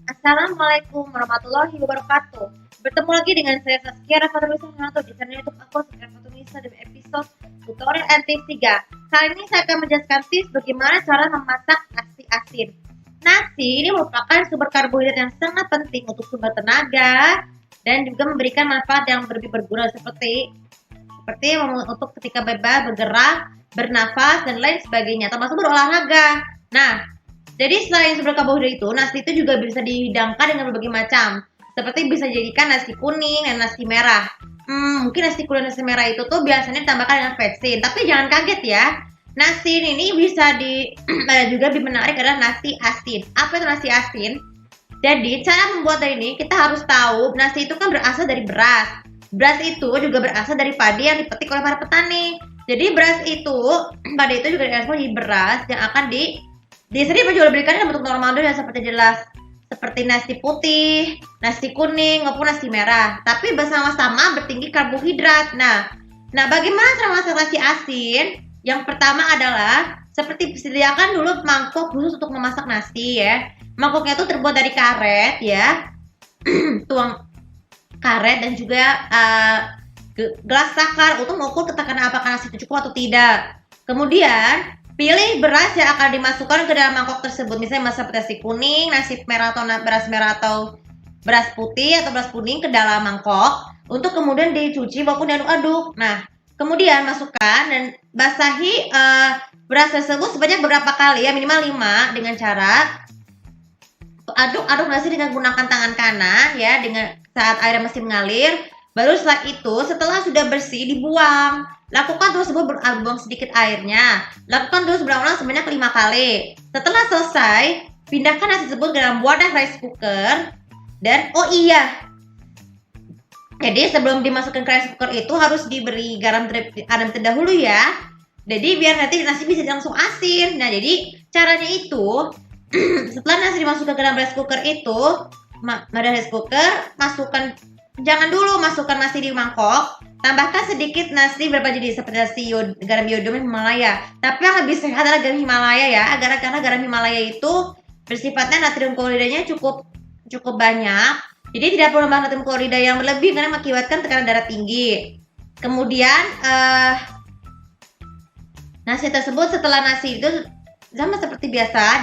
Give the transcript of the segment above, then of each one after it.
Assalamualaikum warahmatullahi wabarakatuh. Bertemu lagi dengan saya Saskia Rafathar di channel YouTube aku Saskia Rafathar dengan episode tutorial and tips 3. Kali ini saya akan menjelaskan tips bagaimana cara memasak nasi asin. Nasi ini merupakan sumber karbohidrat yang sangat penting untuk sumber tenaga dan juga memberikan manfaat yang lebih berguna seperti untuk ketika bebas bergerak, bernafas dan lain sebagainya, termasuk berolahraga. Nah, jadi selain sumber karbohidrat itu, nasi itu juga bisa dihidangkan dengan berbagai macam. Seperti bisa dijadikan nasi kuning dan nasi merah. Mungkin nasi kuning dan nasi merah itu tuh biasanya ditambahkan dengan vetsin. Tapi jangan kaget ya. Nasi ini bisa juga lebih menarik adalah nasi asin. Apa itu nasi asin? Jadi cara membuat ini kita harus tahu nasi itu kan berasal dari beras. Beras itu juga berasal dari padi yang dipetik oleh para petani. Jadi beras itu, padi itu juga diekspor jadi beras yang akan sini penjual belikan dalam bentuk normal dulu yang seperti jelas, seperti nasi putih, nasi kuning maupun nasi merah. Tapi bersama-sama bertinggi karbohidrat. Nah, bagaimana cara masak nasi asin? Yang pertama adalah seperti sediakan dulu mangkok khusus untuk memasak nasi ya. Mangkoknya itu terbuat dari karet ya. Tuang karet dan juga gelas sakar untuk mengukur tekanan apakah nasi itu cukup atau tidak. Kemudian pilih beras yang akan dimasukkan ke dalam mangkok tersebut. Misalnya seperti nasi kuning, nasi merah atau beras merah atau beras putih atau beras kuning ke dalam mangkok untuk kemudian dicuci maupun diaduk-aduk. Nah, kemudian masukkan dan basahi beras tersebut sebanyak beberapa kali ya, minimal 5 dengan cara aduk-aduk nasi dengan gunakan tangan kanan ya, dengan saat air masih mengalir. Baru setelah sudah bersih dibuang. Lakukan tersebut buang sedikit airnya. Lakukan terus berulang-ulang sebanyak 5 kali. Setelah selesai, pindahkan nasi tersebut ke dalam wadah rice cooker. Dan oh iya, jadi sebelum dimasukkan ke rice cooker itu harus diberi garam terdahulu ya. Jadi biar nanti nasi bisa langsung asin. Nah, jadi caranya itu setelah nasi dimasukkan ke dalam rice cooker itu, jangan dulu masukkan nasi di mangkok. Tambahkan sedikit nasi berapa jadi seperti nasi garam yodum Himalaya. Tapi yang lebih sehat adalah garam Himalaya ya, karena garam Himalaya itu bersifatnya natrium kloridanya cukup banyak. Jadi tidak perlu menambah natrium klorida yang berlebih karena mengakibatkan tekanan darah tinggi. Kemudian nasi tersebut setelah nasi itu sama seperti biasa,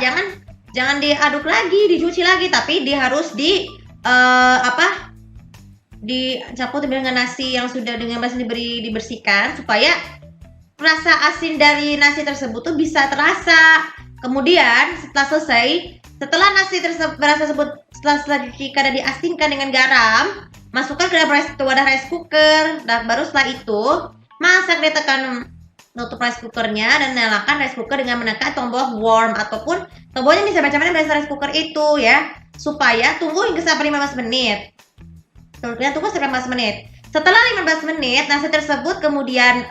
jangan diaduk lagi, dicuci lagi, tapi dia harus dicampur dengan nasi yang sudah dengan basa dibersihkan supaya rasa asin dari nasi tersebut tuh bisa terasa. Kemudian setelah nasi tersebut setelah dicuci dan diasinkan dengan garam, masukkan ke dalam wadah rice cooker. Dan baru setelah itu masak, ditekan nutup rice cookernya dan nyalakan rice cooker dengan menekan tombol warm ataupun tombolnya bisa macam-macam dari rice cooker itu ya, supaya tunggu hingga sampai 15 menit. Tunggu sampai 15 menit. Setelah 15 menit, nasi tersebut kemudian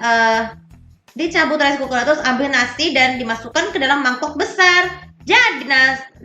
dicabut rice cooker, terus ambil nasi dan dimasukkan ke dalam mangkok besar. Jadi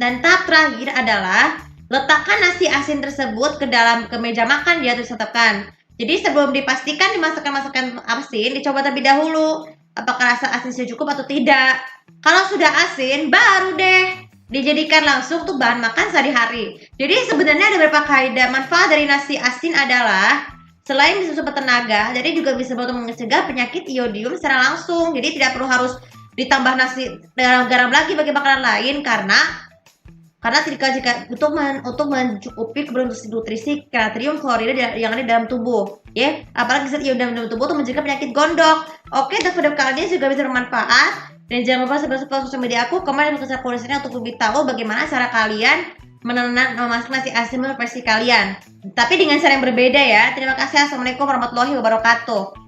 dan tahap terakhir adalah letakkan nasi asin tersebut ke meja makan dia, terus letakkan. Jadi sebelum dipastikan dimasukkan asin, dicoba terlebih dahulu apakah rasa asin sudah cukup atau tidak. Kalau sudah asin, baru deh dijadikan langsung tuh bahan makan sehari-hari. Jadi sebenarnya ada beberapa kaidah manfaat dari nasi asin adalah selain bisa sumber tenaga, jadi juga bisa untuk mencegah penyakit iodium secara langsung. Jadi tidak perlu harus ditambah nasi garam lagi bagi makanan lain karena jika untuk mencukupi kebutuhan nutrisi natrium klorida yang ada di dalam tubuh ya, apalagi zat ion dalam tubuh untuk mencegah penyakit gondok. Oke, dan video kali ini juga bisa bermanfaat. Dan jangan lupa subscribe sosial media aku, komen dan share tulisannya untuk lebih tahu bagaimana cara kalian memasak nasi asin menurut versi kalian. Tapi dengan cara yang berbeda ya. Terima kasih. Assalamualaikum warahmatullahi wabarakatuh.